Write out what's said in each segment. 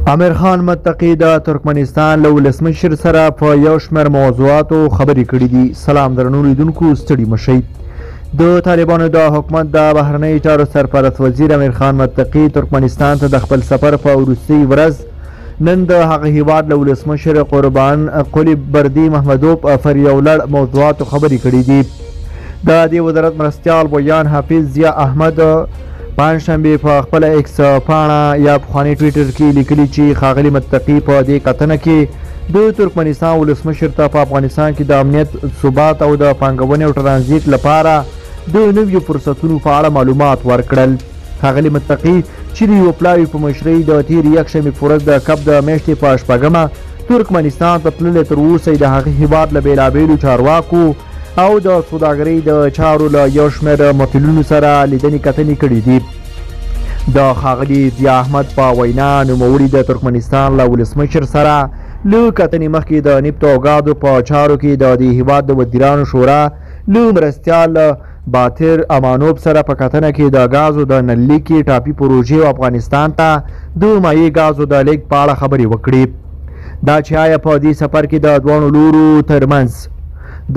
امیر خان متقي د ترکمنستان له ولسمشر سره په یو شمېر موضوعاتو خبرې کړې دي. سلام درنو لیدونکو، ستړي مشئ. د طالبانو د حکومت د بهرنیو چارو سرپرست وزیر امیر خان متقي ترکمنستان ته د خپل سفر په وروستۍ ورځ نن د هغه هیواد له ولسمشر قربان قلی بردي محمدوف پر یو لړ موضوعاتو خبرې کړې دي. د دې وزارت مرستیال ویان حافظ ضیا احمد پنجشنبې په خپله ایکس پاڼه یا پخواني ټویټر کې لیکلي چې ښاغلي متقي په دې کتنه کې د ترکمنستان ولسمشر ته په افغانستان کې د امنیت، ثبات او د پانګونې او ټرانزیټ لپاره د نویو فرصتونو په اړه معلومات ورکړل. ښاغلي متقي چې د یوه پلاوي په مشرۍ د تېرې یکشنبې په ورځ د کب د میاشتې په شپږمه ترکمنستان ته تللی، تر اوسه د هغه هیواد له بېلابېلو چارواکو او د سوداګرۍ د چارو له یو شمېر مسؤلینو سره لیدنې کتنې کړي دي. د ښاغلي ضیا احمد په وینا نوموړي د ترکمنستان له ولسمشر سره له کتنې مخکې د نفت او ګازو په چارو کې د دې هیواد د وزیرانو شورا له مرستیال باطر امانوف سره په کتنه کې د ګازو د نللیکې ټاپي پروژې او افغانستان ته د مایع ګازو د لیږد په اړه خبرې وکړي. دا چې آیا په دې سفر کې د دواړو لورو ترمنځ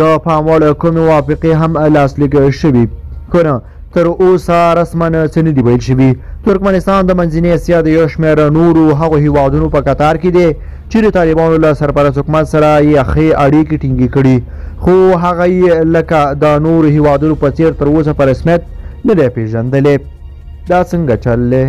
د پام وړ کومې موافقې هم لاسلیک شوي که نه، تر اوسه رسما څه نه دي ویل شوي. ترکمنستان د منځنۍ اسیا د یو شمېر نورو هغو هیوادونو په قطار کې دی چې د طالبانو له سرپرست حکومت سره یې ښې اړیکې ټینګې کړي، خو هغه یې لکه د نورو هیوادونو په څېر تر اوسه په رسمیت نه دی پېژندلی. دا څنګه چل دی؟